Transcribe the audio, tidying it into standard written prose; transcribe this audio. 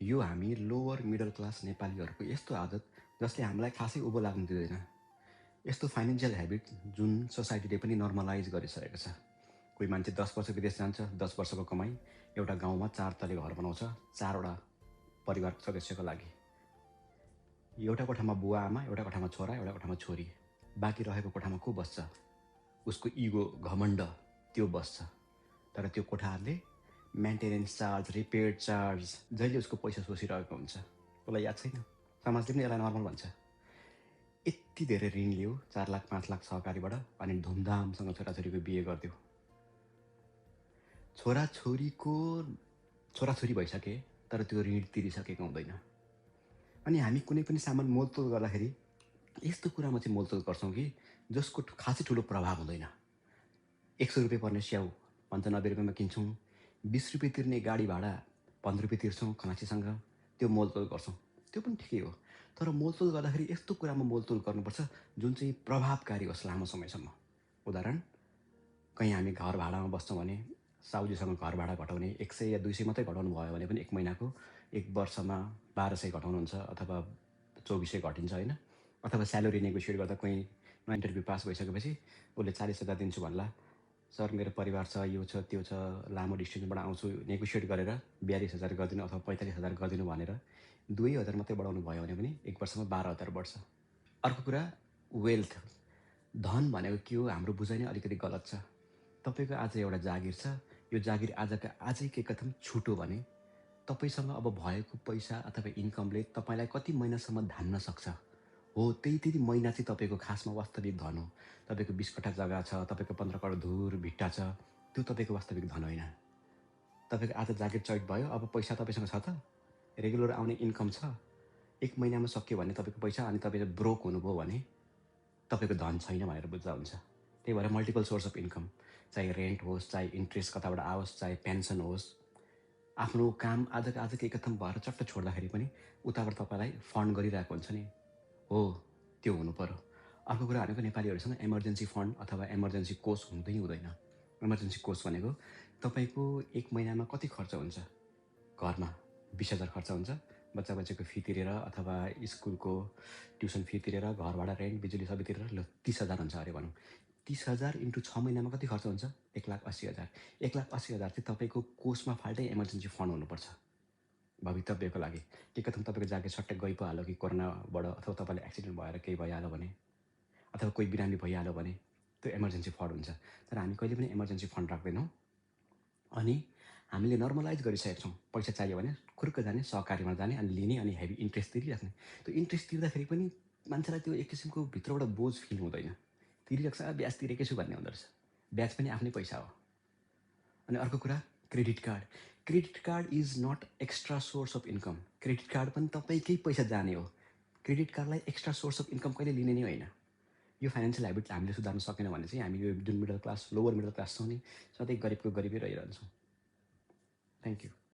यो हामी lower middle class नेपालीहरूको यस्तो आदत जसले हामीलाई खासै उभो लाग्न दिँदैन। यस्तो फाइनेन्सियल हेबिट जुन सोसाइटीले पनि नर्मलाइज गरिसकेको छ। कोही मान्छे 10 वर्ष विदेश जान्छ, 10 वर्षको कमाई एउटा गाउँमा 4 तले घर बनाउँछ 4वटा परिवार सदस्यको लागि। एउटा कोठामा बुवा आमा, एउटा कोठामा छोरा, एउटा कोठामा छोरी। बाँकी रहेको कोठामा को बस्छ? उसको इगो, घमण्ड त्यो बस्छ। तर त्यो कोठाहरूले मेन्टेनेन्स चार्ज, रिपेयर चार्ज जहिले उसको पैसा सोचिरहेको हुन्छ। उसलाई याद छैन, समाजले पनि यसलाई नर्मल भन्छ। यति धेरै ऋण लियो 4 लाख 5 लाख सहकारीबाट अनि धुमधामसँग छोराछोरीको बिहे गरिदियो। छोराछोरी भइसके तर त्यो ऋण तिरिसकेको हुँदैन। अनि हामी कुनै पनि सामान मोलतोल गर्दाखेरि यस्तो कुरामा चाहिँ मोलतोल गर्छौँ कि जसको खासै ठुलो प्रभाव हुँदैन। 100 रुपियाँ पर्ने स्याउ 95 रुपियाँमा किन्छौँ, 20 रुपियाँ तिर्ने गाडी भाडा 15 रुपियाँ तिर्छौँ खनासीसँग, त्यो मोलतोल गर्छौँ। त्यो पनि ठिकै हो, तर मोलतोल गर्दाखेरि यस्तो कुरामा मोलतोल गर्नुपर्छ जुन चाहिँ प्रभावकारी होस् लामो समयसम्म। उदाहरण, कहीँ हामी घर भाडामा बस्छौँ भने साउजीसँग घर भाडा घटाउने 100 या 200 मात्रै घटाउनु भयो भने पनि 1 महिनाको 1 वर्षमा 1200 घटाउनुहुन्छ अथवा 2400 घटिन्छ होइन। अथवा स्यालेरी नेगोसिएट गर्दा कोही नयाँ इन्टरभ्यू पास भइसकेपछि उसले 40,000 दिन्छु भन्ला, सर मेरो परिवार छ, यो छ त्यो छ, लामो डिस्टेन्सबाट आउँछु, नेगोसिएट गरेर 42,000 गरिदिनु अथवा 45,000 गरिदिनु भनेर 2,000 मात्रै बढाउनु भयो भने पनि 1 वर्षमा 12,000 बढ्छ। अर्को कुरा, वेल्थ, धन भनेको के हो हाम्रो बुझाइ नै अलिकति गलत छ। तपाईँको आज एउटा जागिर छ, यो जागिर आजका आजैकै कथम छुटो भने तपाईँसँग अब भएको पैसा अथवा इन्कमले तपाईँलाई कति महिनासम्म धान्न सक्छ हो, त्यति महिना चाहिँ तपाईँको खासमा वास्तविक धन हो। तपाईँको 20 कट्ठा जग्गा छ, तपाईँको 15 करोड धुर भिट्टा छ, त्यो तपाईँको वास्तविक धन होइन। तपाईँको आज जागिर चैत भयो, अब पैसा तपाईँसँग छ त, रेगुलर आउने इन्कम छ, 1 महिनामा सक्यो भने तपाईँको पैसा अनि तपाईँ ब्रोक हुनुभयो भने तपाईँको धन छैन भनेर बुझ्दा हुन्छ। त्यही भएर मल्टिपल सोर्स अफ इन्कम, चाहे रेन्ट होस्, चाहे इन्ट्रेस्ट कताबाट आओस्, चाहे पेन्सन होस्, आफ्नो काम आजको आजकै एकथम भएर चट्ट छोड्दाखेरि पनि उताबाट तपाईँलाई फन्ड गरिरहेको हुन्छ नि, हो त्यो हुनु पर्यो। अर्को कुरा भनेको नेपालीहरूसँग इमर्जेन्सी फन्ड अथवा इमर्जेन्सी कोष हुँदै हुँदैन। इमर्जेन्सी कोष भनेको तपाईँको 1 महिनामा कति खर्च हुन्छ, घरमा 20,000 खर्च हुन्छ, बच्चा बच्चीको फी तिरेर अथवा स्कुलको ट्युसन फी तिरेर, घर भाडा, रेन्ट, बिजुली सबै तिरेर ल 30,000 हुन्छ अरे भनौँ। 30,000 इन्टु 6 महिनामा कति खर्च हुन्छ? 1,80,000। 1,80,000 चाहिँ तपाईँको कोषमा फाल्टै इमर्जेन्सी फन्ड हुनुपर्छ भवितव्यको लागि। के कथम तपाईँको जागिर सट्टै गइ पो हाल्यो कि कोरोनाबाट अथवा तपाईँलाई एक्सिडेन्ट भएर केही भइहाल्यो भने अथवा कोही बिरामी भइहाल्यो भने त्यो इमर्जेन्सी फन्ड हुन्छ। तर हामी कहिले पनि इमर्जेन्सी फन्ड राख्दैनौँ। अनि हामीले नर्मलाइज गरिसकेका छौँ, पैसा चाहियो भने खुर्क जाने, सहकारीमा जाने अनि लिने अनि हेभी इन्ट्रेस्ट तिरिराख्ने। त्यो इन्ट्रेस्ट तिर्दाखेरि पनि मान्छेलाई त्यो एक किसिमको भित्रबाट बोझ फिल हुँदैन, तिरिरहेको छ, ब्याज तिरेकै छु भन्ने हुँदो रहेछ। ब्याज पनि आफ्नै पैसा हो। अनि अर्को कुरा, credit card. Credit card is not extra source of income. Credit card पनि तपाईँकै पैसा जाने हो। क्रेडिट कार्डलाई एक्स्ट्रा सोर्स अफ इन्कम कहिले लिने नै होइन। यो फाइनेन्सियल हेबिट हामीले सुधार्न सकेन भने चाहिँ हामी यो जुन middle class, lower middle class छौँ नि, सधैँ गरिबको गरिबै रहिरहन्छौँ। Thank you.